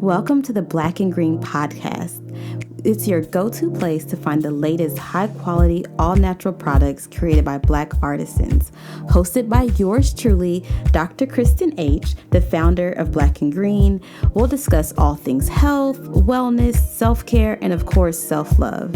Welcome to the Black and Green podcast. It's your go-to place to find the latest high-quality, all-natural products created by Black artisans. Hosted by yours truly, Dr. Kristen H., the founder of Black and Green. We'll discuss all things health, wellness, self-care, and of course, self-love.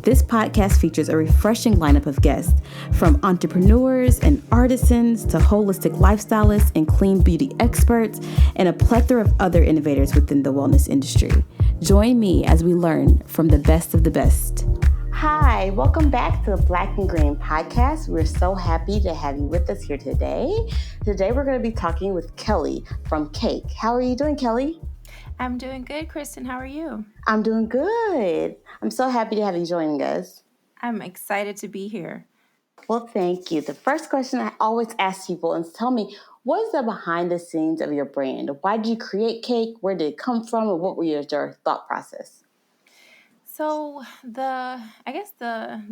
This podcast features a refreshing lineup of guests, from entrepreneurs and artisans to holistic lifestylists and clean beauty experts, and a plethora of other innovators within the wellness industry. Join me as we learn from the best of the best. Hi, welcome back to the Black and Green podcast. We're so happy to have you with us here today. Today we're going to be talking with Keli from Kaike. How are you doing, Keli? I'm doing good, Kristen. How are you? I'm doing good. I'm so happy to have you joining us. I'm excited to be here. Well, thank you. The first question I always ask people is tell me, what is the behind the scenes of your brand? Why did you create Kaike? Where did it come from? And what were your thought process? So the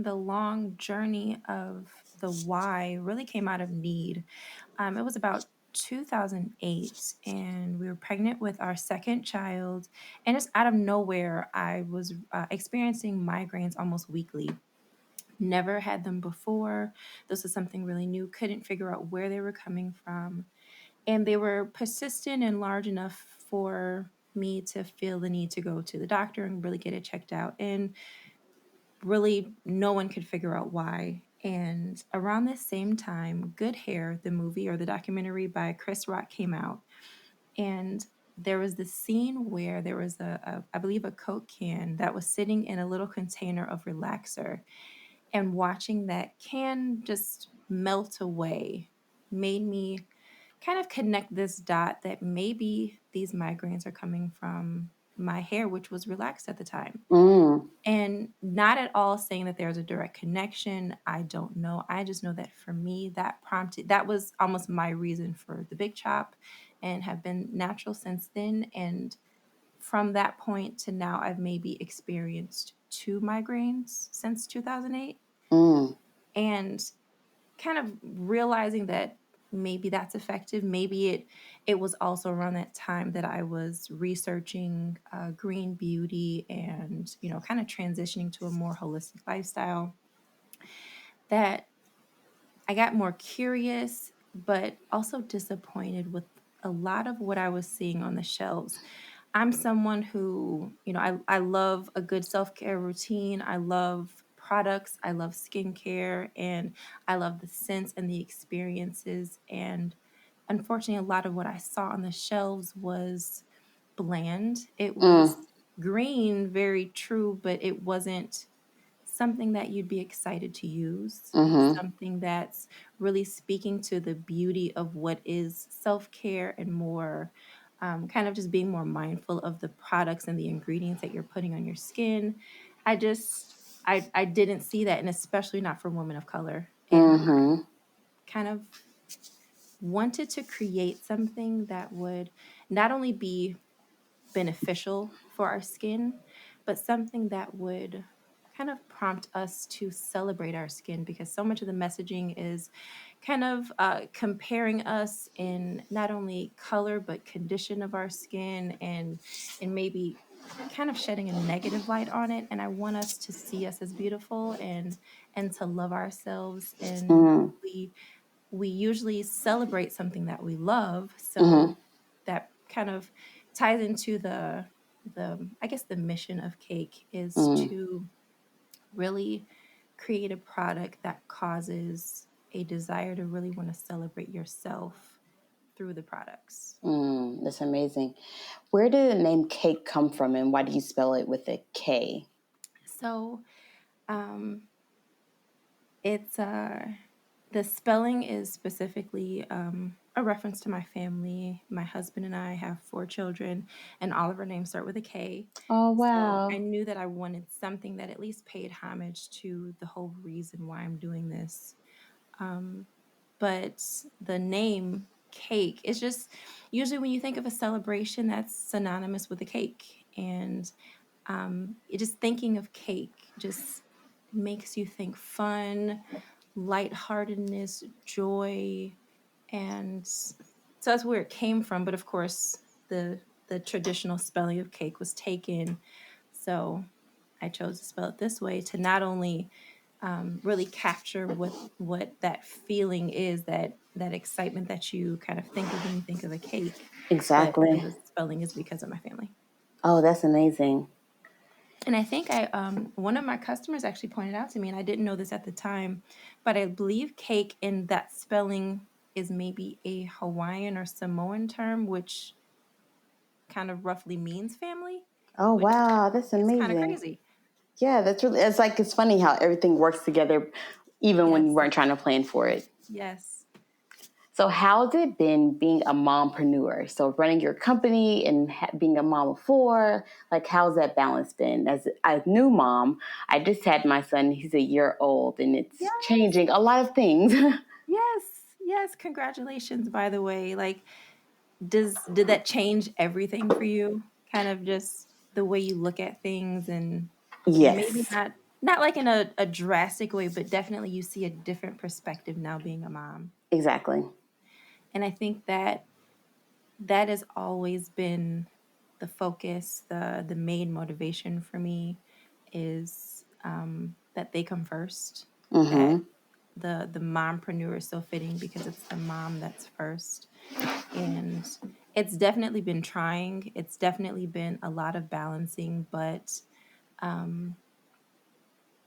long journey of the why really came out of need. It was about 2008, and we were pregnant with our second child, and just out of nowhere, I was experiencing migraines almost weekly. Never had them before. This was something really new. Couldn't figure out where they were coming from. And they were persistent and large enough for me to feel the need to go to the doctor and really get it checked out. And really, no one could figure out why. And around this same time, Good Hair, the movie or the documentary by Chris Rock, came out. And there was this scene where there was I believe, a Coke can that was sitting in a little container of relaxer. And watching that can just melt away made me kind of connect this dot that maybe these migraines are coming from my hair, which was relaxed at the time. Mm, And not at all saying that there's a direct connection. I don't know. I just know that for me, that was almost my reason for the big chop, and have been natural since then. And from that point to now, I've maybe experienced 2 migraines since 2008. mm, And kind of realizing that maybe that's effective. Maybe it was also around that time that I was researching green beauty and kind of transitioning to a more holistic lifestyle, that I got more curious, but also disappointed with a lot of what I was seeing on the shelves. I'm someone who, I love a good self care routine. I love products. I love skincare, and I love the scents and the experiences. And unfortunately, a lot of what I saw on the shelves was bland. It was mm, green, very true, but it wasn't something that you'd be excited to use, mm-hmm, something that's really speaking to the beauty of what is self care, and more kind of just being more mindful of the products and the ingredients that you're putting on your skin. I didn't see that, and especially not for women of color. And mm-hmm, kind of wanted to create something that would not only be beneficial for our skin, but something that would kind of prompt us to celebrate our skin, because so much of the messaging is kind of comparing us in not only color but condition of our skin, and maybe kind of shedding a negative light on it. And I want us to see us as beautiful, and to love ourselves. And mm, we usually celebrate something that we love, mm-hmm, so that kind of ties into the I guess the mission of Kaike is mm, to really create a product that causes a desire to really want to celebrate yourself through the products. mm. That's amazing. Where did the name Kaike come from, and why do you spell it with a K? So um, it's the spelling is specifically a reference to my family. My husband and I have 4 children, and all of our names start with a K. Oh, So I wow. knew that I wanted something that at least paid homage to the whole reason why I'm doing this. Um, but the name Kaike is just, usually when you think of a celebration, that's synonymous with a cake. And just thinking of cake just makes you think fun, lightheartedness, joy. And so that's where it came from. But of course, the the traditional spelling of cake was taken. So I chose to spell it this way to not only really capture what that feeling is, that excitement that you kind of think of when you think of a cake, but Exactly. the spelling is because of my family. Oh, that's amazing. And I think one of my customers actually pointed out to me, and I didn't know this at the time, but I believe cake in that spelling is maybe a Hawaiian or Samoan term, which kind of roughly means family, Oh, which wow, that's is kind of amazing. crazy. Yeah, that's really, it's like, it's funny how everything works together, even when you Yes, weren't trying to plan for it. yes. So, how's it been being a mompreneur? So, running your company and being a mom of four, like, how's that balance been? As a new mom, I just had my son, he's a year old, and it's Yes, changing a lot of things. yes, yes. Congratulations, by the way. Like, did that change everything for you? Kind of just the way you look at things, and maybe Yes, not like in a drastic way, but definitely you see a different perspective now being a mom. exactly. And I think that has always been the focus, the main motivation for me is that they come first. That Mm-hmm. the mompreneur is so fitting because it's the mom that's first. And it's definitely been trying. It's definitely been a lot of balancing, but um,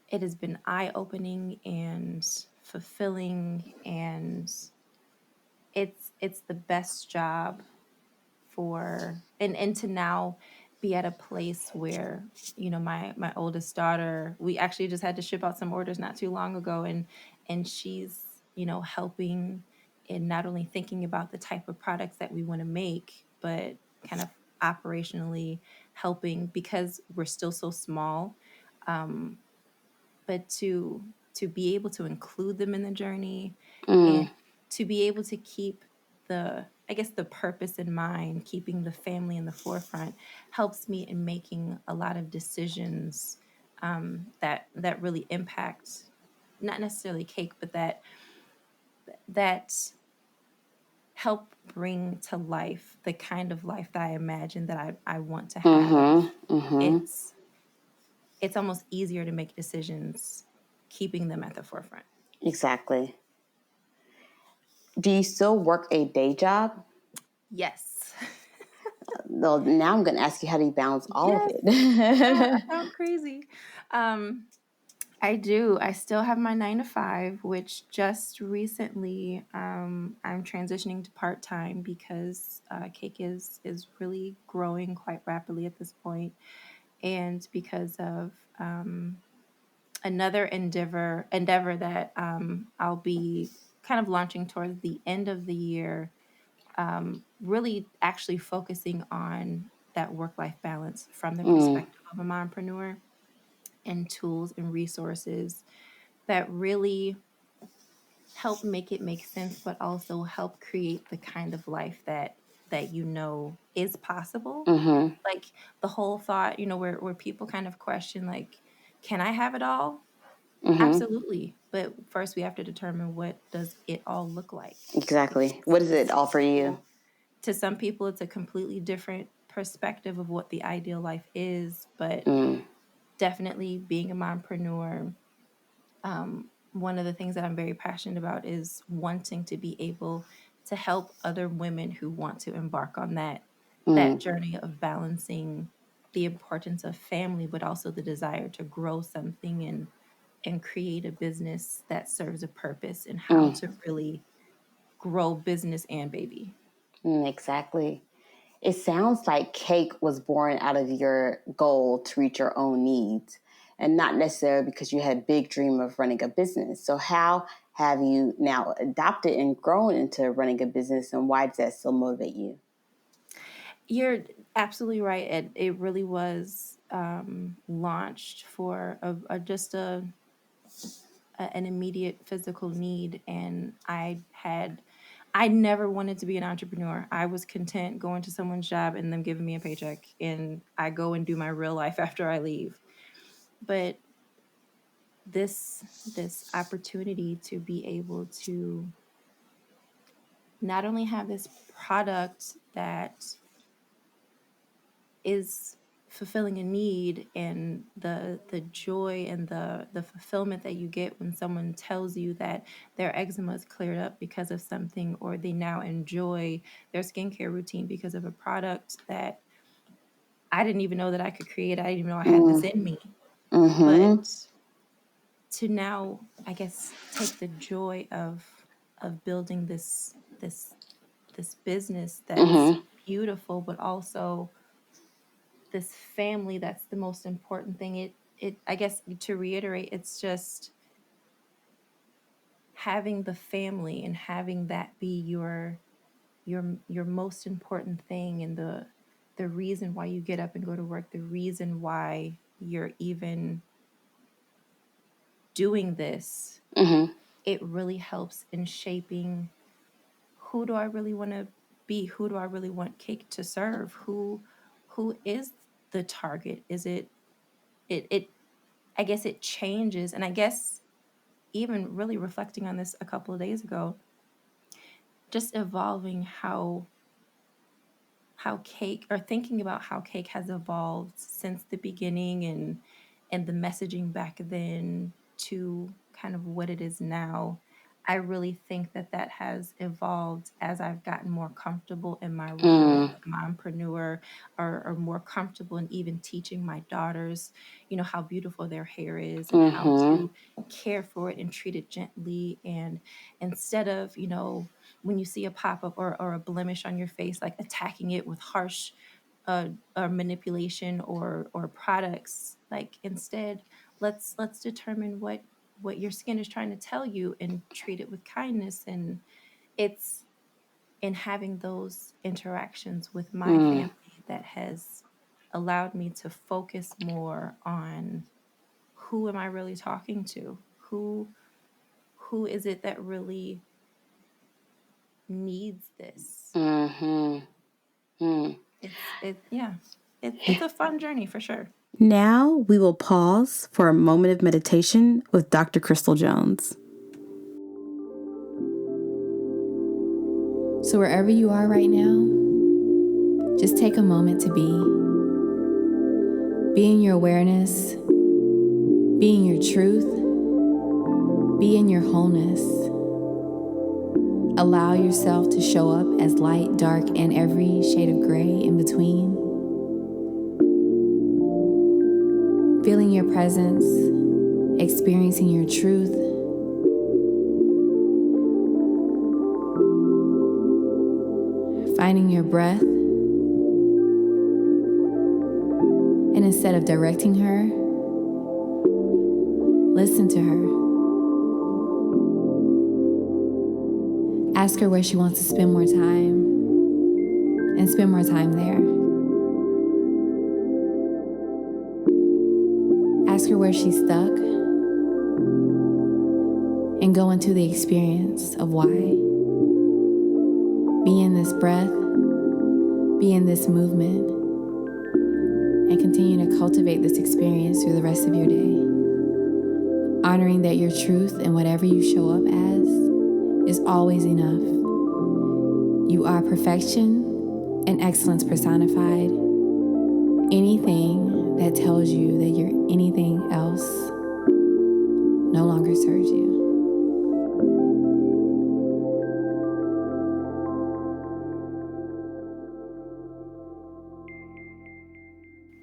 it has been eye opening and fulfilling, and it's the best job for and to now be at a place where my oldest daughter, we actually just had to ship out some orders not too long ago, and she's helping in not only thinking about the type of products that we want to make, but kind of operationally helping because we're still so small, um, but to be able to include them in the journey and Mm, to be able to keep the I guess the purpose in mind, keeping the family in the forefront helps me in making a lot of decisions that really impact not necessarily cake, but that help bring to life the kind of life that I imagine that I want to have. mm-hmm. Mm-hmm. It's it's almost easier to make decisions keeping them at the forefront. Exactly. Do you still work a day job? Yes. Well, now I'm going to ask you, how do you balance all of Yes. I it? sound crazy. Um, I do. I still have my 9 to 5, which just recently I'm transitioning to part time because cake is really growing quite rapidly at this point, and because of another endeavor that I'll be kind of launching towards the end of the year, really actually focusing on that work life balance from the Mm, perspective of a mompreneur, and tools and resources that really help make it make sense, but also help create the kind of life that is possible. mm-hmm. Like the whole thought, where people kind of question, like, can I have it all? Mm-hmm. Absolutely. But first we have to determine, what does it all look like? Exactly. Because What does it offer you? to some people it's a completely different perspective of what the ideal life is, but Mm, definitely being a mompreneur, one of the things that I'm very passionate about is wanting to be able to help other women who want to embark on that mm, journey of balancing the importance of family, but also the desire to grow something and create a business that serves a purpose, and how mm, to really grow business and baby. exactly. It sounds like cake was born out of your goal to reach your own needs and not necessarily because you had a big dream of running a business. So how have you now adopted and grown into running a business, and why does that still motivate you? You're absolutely right. It really was launched for just an immediate physical need, and I never wanted to be an entrepreneur. I was content going to someone's job and them giving me a paycheck, and I go and do my real life after I leave. But this opportunity to be able to not only have this product that is fulfilling a need, and the joy and the fulfillment that you get when someone tells you that their eczema is cleared up because of something, or they now enjoy their skincare routine because of a product that I didn't even know that I could create. I didn't even know I had this in me. But Mm-hmm. to now, I guess, take the joy of building this business that's Mm-hmm. beautiful, but also this family that's the most important thing. It I guess, to reiterate, it's just having the family and having that be your most important thing, and the reason why you get up and go to work, the reason why you're even doing this. Mm-hmm. It really helps in shaping, who do I really want to be? Who do I really want Cake to serve? Who is the target? Is it I guess it changes. And I guess, even really reflecting on this a couple of days ago, just evolving how Cake, or thinking about how Cake has evolved since the beginning, and the messaging back then to kind of what it is now. I really think that that has evolved as I've gotten more comfortable in my role as Mm-hmm. a mompreneur, or more comfortable in even teaching my daughters, how beautiful their hair is, and how Mm-hmm. to care for it and treat it gently. And instead of, when you see a pop-up, or a blemish on your face, like attacking it with harsh manipulation, or products, like, instead, let's determine what your skin is trying to tell you, and treat it with kindness. And it's in having those interactions with my Mm-hmm. family that has allowed me to focus more on, who am I really talking to, who is it that really needs this. Mm-hmm. Yeah, it's a fun journey for sure. Now we will pause for a moment of meditation with Dr. Crystal Jones. So, wherever you are right now, just take a moment to be in your awareness, be in your truth, be in your wholeness. Allow yourself to show up as light, dark, and every shade of gray in between. Feeling your presence, experiencing your truth, finding your breath, and instead of directing her, listen to her. Ask her where she wants to spend more time, and spend more time there. Ask her where she's stuck, and go into the experience of why. Be in this breath, be in this movement, and continue to cultivate this experience through the rest of your day. Honoring that your truth and whatever you show up as is always enough. You are perfection and excellence personified. Anything that tells you that you're anything else no longer serves you.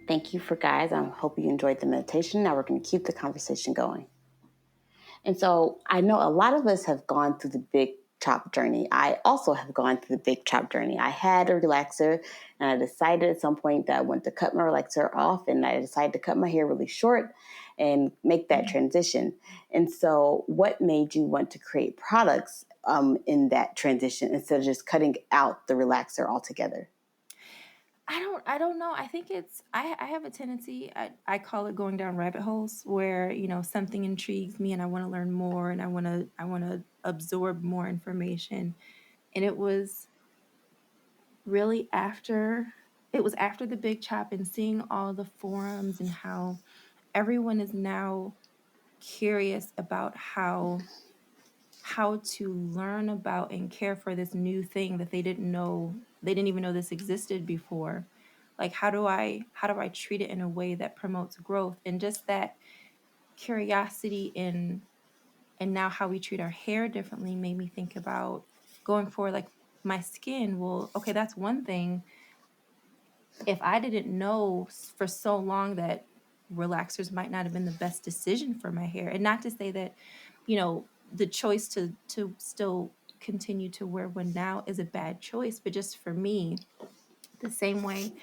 Thank you for guys. I hope you enjoyed the meditation. Now we're going to keep the conversation going. And so I know a lot of us have gone through the big chop journey. I also have gone through the big chop journey. I had a relaxer, and I decided at some point that I wanted to cut my relaxer off, and I decided to cut my hair really short and make that transition. And so what made you want to create products in that transition instead of just cutting out the relaxer altogether? I don't know. I think I have a tendency, I call it going down rabbit holes, where, something intrigues me and I want to learn more, and I want to absorb more information. And really it was after the big chop, and seeing all the forums, and how everyone is now curious about how to learn about and care for this new thing that they didn't even know this existed before. Like how do I treat it in a way that promotes growth? And just that curiosity in and now how we treat our hair differently made me think about going forward, like my skin. Well, okay, that's one thing. If I didn't know for so long that relaxers might not have been the best decision for my hair, and not to say that, the choice to still continue to wear one now is a bad choice, but just for me, the same way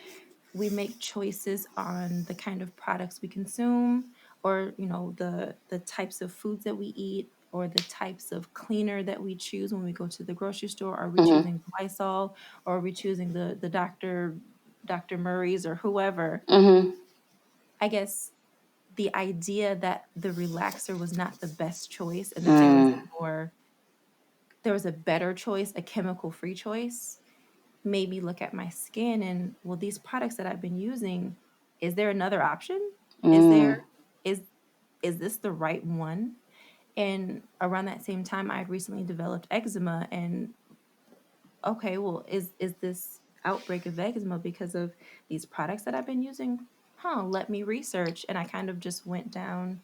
we make choices on the kind of products we consume, or the types of foods that we eat, or the types of cleaner that we choose when we go to the grocery store. Are we Mm-hmm. choosing Lysol, or are we choosing the Dr. Murray's or whoever? Mm-hmm. I guess the idea that the relaxer was not the best choice, and that Mm. there was a better choice, a chemical free choice, made me look at my skin and, well, these products that I've been using, is there another option? Is there Mm. is is this the right one? And around that same time, I had recently developed eczema, and okay, well, is this outbreak of eczema because of these products that I've been using? Let me research. And I kind of just went down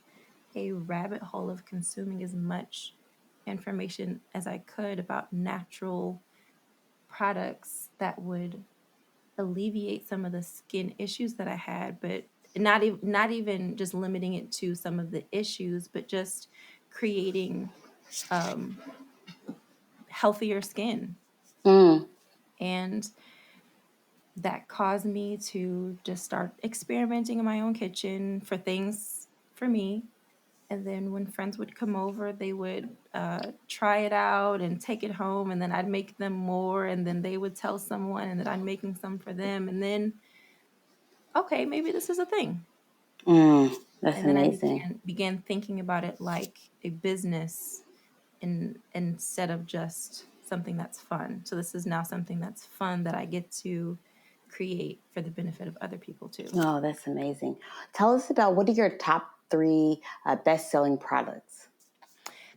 a rabbit hole of consuming as much information as I could about natural products that would alleviate some of the skin issues that I had, but not even just limiting it to some of the issues, but just creating um, healthier skin. Mm. And that caused me to just start experimenting in my own kitchen for things for me. And then when friends would come over, they would try it out and take it home. And then I'd make them more. And then they would tell someone, and then I'm making some for them. And then, okay, maybe this is a thing. Mm. That's And then I amazing. began thinking about it like a business, instead of just something that's fun. So this is now something that's fun that I get to create for the benefit of other people too. Oh, that's amazing. Tell us about what are your top three best-selling products?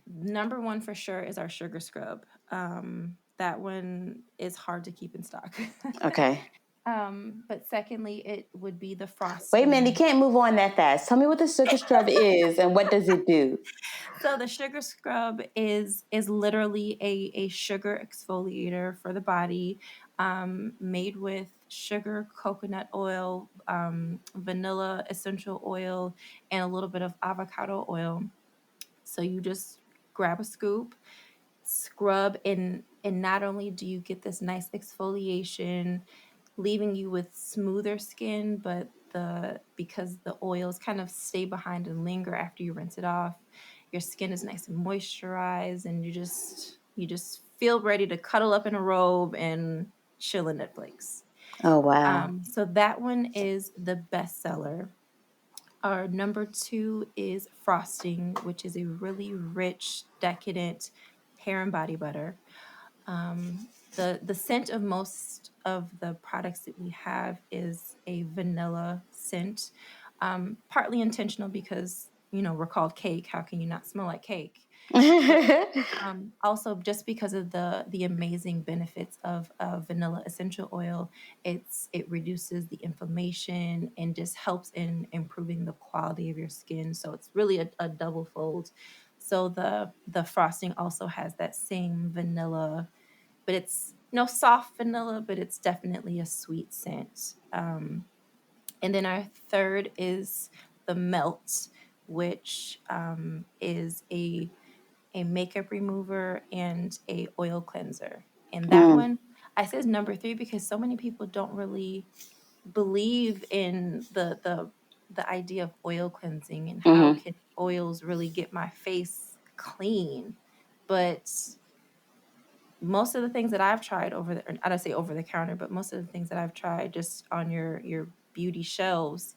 Number one for sure is our sugar scrub. That one is hard to keep in stock. Okay. But secondly, it would be the Wait a minute, you frosting. can't move on that fast. Tell me what the sugar scrub is and what does it do? So the sugar scrub is literally a sugar exfoliator for the body, made with sugar, coconut oil, vanilla essential oil, and a little bit of avocado oil. So you just grab a scoop, scrub, and not only do you get this nice exfoliation, leaving you with smoother skin, but because the oils kind of stay behind and linger after you rinse it off, your skin is nice and moisturized, and you just feel ready to cuddle up in a robe and chill in Netflix. Oh, wow. So that one is the bestseller. Our number two is frosting, which is a really rich, decadent hair and body butter. The scent of most of the products that we have is a vanilla scent, partly intentional because we're called cake. How can you not smell like cake? But also just because of the amazing benefits of vanilla essential oil. It reduces the inflammation and just helps in improving the quality of your skin. So it's really a double fold. So the frosting also has that same vanilla, but it's no soft vanilla, but it's definitely a sweet scent. And then our third is the melt, which is a makeup remover and a oil cleanser. And that Mm. one I says number three because so many people don't really believe in the idea of oil cleansing and how Hmm. can oils really get my face clean. But most of the things that I've tried I don't say over the counter, but most of the things that I've tried just on your beauty shelves,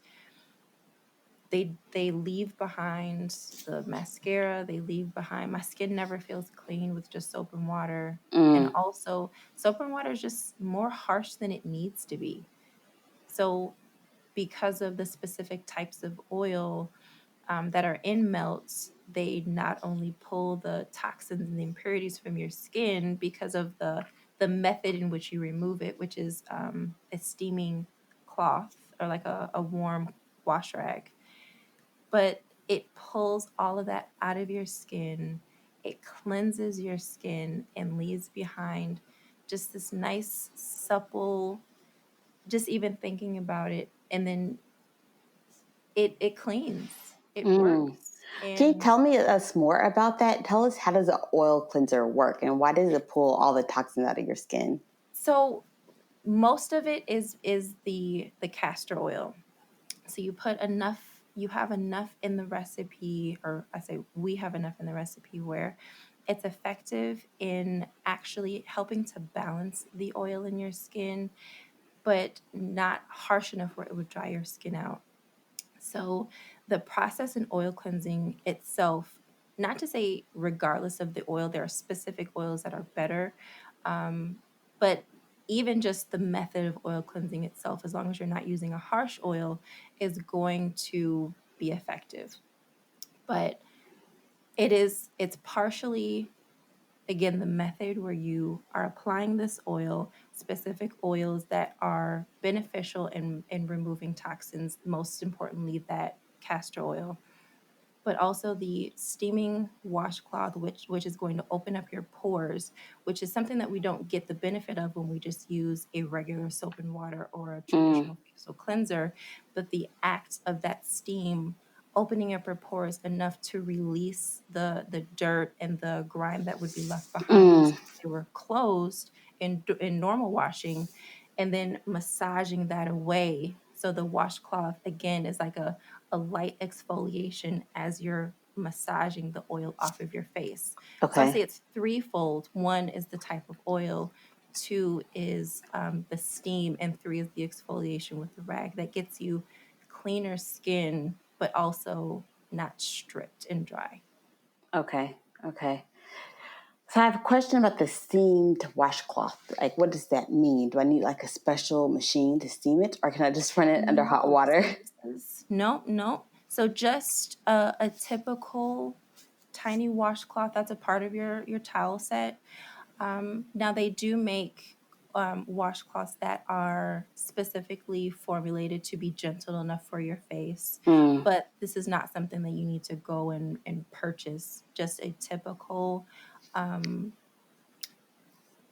they leave behind the mascara, they leave behind my skin never feels clean with just soap and water. And Mm. also soap and water is just more harsh than it needs to be. So because of the specific types of oil that are in melts, they not only pull the toxins and the impurities from your skin because of the method in which you remove it, which is a steaming cloth or like a warm wash rag, but it pulls all of that out of your skin. It cleanses your skin and leaves behind just this nice, supple, just even thinking about it. And then it cleans, it Mm. works. Can you And tell me us more about that? Tell us, how does an oil cleanser work and why does it pull all the toxins out of your skin? so most of it is the castor oil. So you have enough in the recipe, or I say we have enough in the recipe where it's effective in actually helping to balance the oil in your skin, but not harsh enough where it would dry your skin out. So the process in oil cleansing itself, not to say regardless of the oil, there are specific oils that are better, but even just the method of oil cleansing itself, as long as you're not using a harsh oil, is going to be effective. But it's partially, again, the method where you are applying this oil, specific oils that are beneficial in removing toxins, most importantly that castor oil, but also the steaming washcloth, which is going to open up your pores, which is something that we don't get the benefit of when we just use a regular soap and water or a Mm, traditional facial cleanser. But the act of that steam opening up your pores enough to release the dirt and the grime that would be left behind mm, if they were closed in normal washing, and then massaging that away. So the washcloth again is like a light exfoliation as you're massaging the oil off of your face. So I say okay. it's threefold. One is the type of oil, two is the steam, and three is the exfoliation with the rag that gets you cleaner skin, but also not stripped and dry. Okay. Okay. So I have a question about the steamed washcloth. Like, what does that mean? Do I need like a special machine to steam it, or can I just run it under hot No, water? so this is no, no. So just a typical tiny washcloth that's a part of your towel set. Now they do make washcloths that are specifically formulated to be gentle enough for your face, Mm, but this is not something that you need to go and purchase. Just a typical um,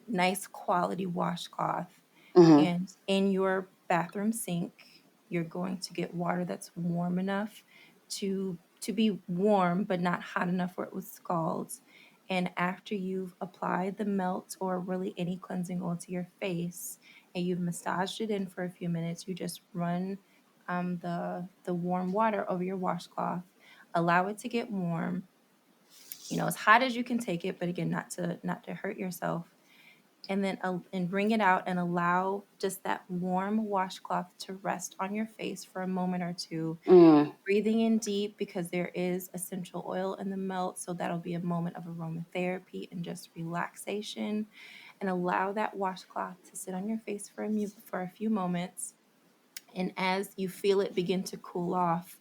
nice quality washcloth. mm-hmm, And in your bathroom sink, you're going to get water that's warm enough to be warm, but not hot enough where it was scald. And after you've applied the melt or really any cleansing oil to your face, and you've massaged it in for a few minutes, you just run the warm water over your washcloth, allow it to get warm, as hot as you can take it, but again, not to hurt yourself, and then and bring it out and allow just that warm washcloth to rest on your face for a moment or two, mm, breathing in deep because there is essential oil in the melt, so that'll be a moment of aromatherapy and just relaxation, and allow that washcloth to sit on your face for a few moments. And as you feel it begin to cool off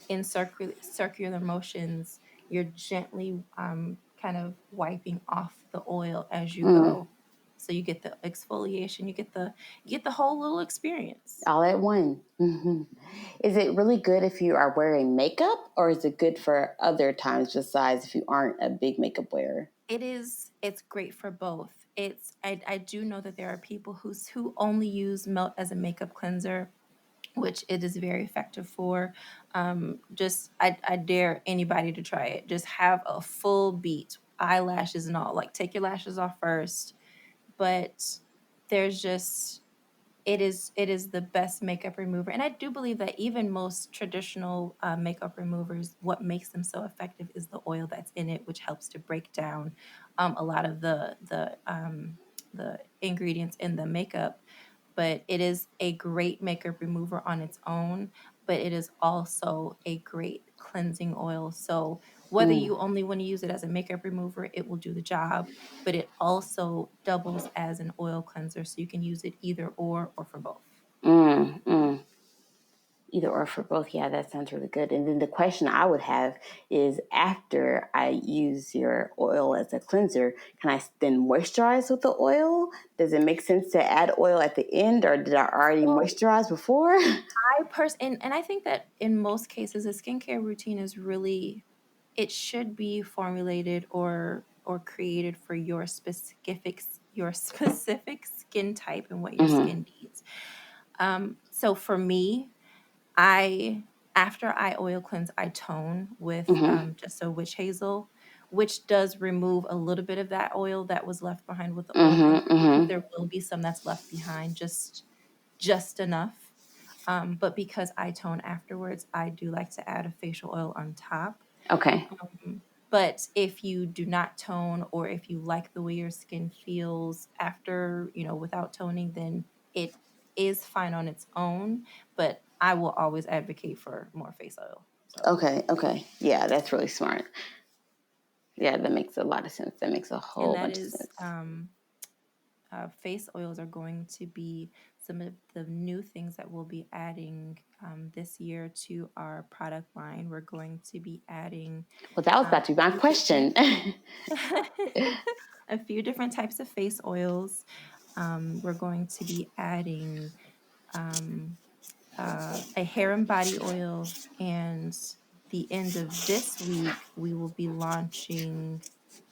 in circular motions, you're gently kind of wiping off the oil as you mm. go. So you get the exfoliation, you get the whole little experience. All at one. Hmm. Is it really good if you are wearing makeup, or is it good for other times besides if you aren't a big makeup wearer? It's great for both. I do know that there are people who only use melt as a makeup cleanser, which it is very effective for. Just I dare anybody to try it. Just have a full beat, eyelashes and all. Like take your lashes off first, but there's just it is the best makeup remover, and I do believe that even most traditional makeup removers, what makes them so effective is the oil that's in it, which helps to break down a lot of the ingredients in the makeup. But it is a great makeup remover on its own, but it is also a great cleansing oil. So whether Mm, you only want to use it as a makeup remover, it will do the job, but it also doubles as an oil cleanser. So you can use it either or for both. mm, mm. Either or for both. Yeah, that sounds really good. And then the question I would have is, after I use your oil as a cleanser, can I then moisturize with the oil? Does it make sense to add oil at the end, or did I already moisturize before? And I think that in most cases, a skincare routine is really, it should be formulated or created for your specific skin type and what your skin needs. So for me, I after I oil cleanse, I tone with just a witch hazel, which does remove a little bit of that oil that was left behind with the oil cleanser, because there will be some that's left behind, just enough. But because I tone afterwards, I do like to add a facial oil on top. Okay. But if you do not tone, or if you like the way your skin feels after, without toning, then it is fine on its own. But I will always advocate for more face oil. So. Okay. Yeah, that's really smart. Yeah, that makes a lot of sense. That makes a whole bunch of sense. Face oils are going to be some of the new things that we'll be adding this year to our product line. We're going to be adding. Well, that was about to be my question. A few different types of face oils. We're going to be adding a hair and body oil, and the end of this week we will be launching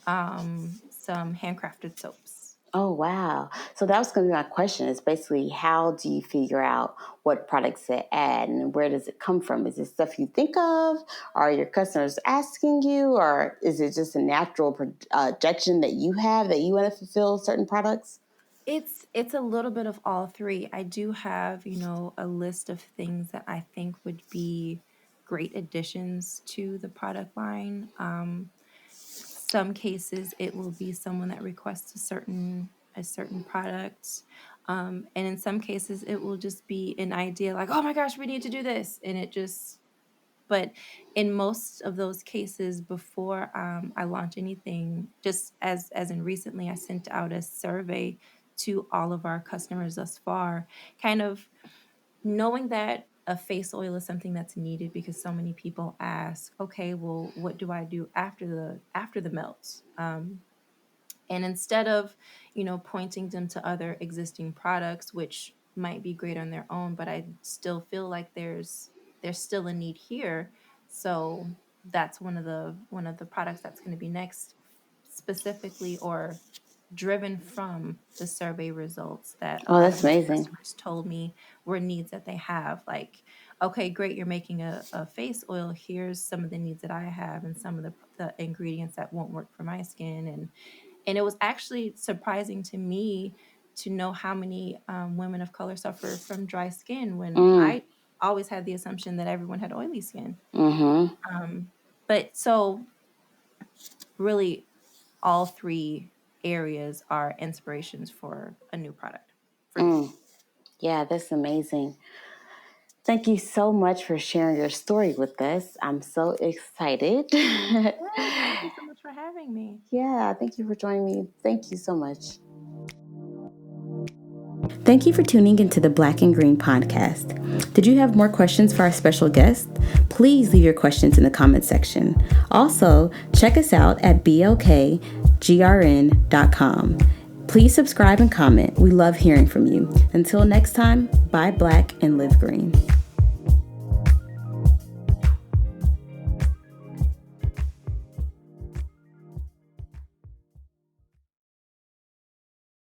some handcrafted soaps. Oh, wow. So that was going to be my question, is basically, how do you figure out what products to add, and where does it come from? Is it stuff you think of? Are your customers asking you, or is it just a natural projection that you have that you want to fulfill certain products? It's a little bit of all three. I do have, a list of things that I think would be great additions to the product line. Some cases it will be someone that requests a certain product. And in some cases it will just be an idea like, oh my gosh, we need to do this. But in most of those cases, before I launch anything, just as in recently, I sent out a survey to all of our customers thus far, kind of knowing that a face oil is something that's needed, because so many people ask, okay, well, what do I do after the melt? And instead of, pointing them to other existing products, which might be great on their own, but I still feel like there's still a need here. So that's one of the products that's going to be next, specifically or driven from the survey results that a Oh, lot that's of my amazing. customers told me were needs that they have. Like, okay, great, you're making a face oil. Here's some of the needs that I have, and some of the ingredients that won't work for my skin. And it was actually surprising to me to know how many women of color suffer from dry skin, when I always had the assumption that everyone had oily skin. But so really, all three areas are inspirations for a new product for me. Yeah, that's amazing. Thank you so much for sharing your story with us. I'm so excited. Yes, thank you so much for having me. Yeah, thank you for joining me. Thank you so much. Thank you for tuning into the Black and Green podcast. Did you have more questions for our special guest? Please leave your questions in the comment section. Also, check us out at blkgrn.com. Please subscribe and comment. We love hearing from you. Until next time, buy black and live green.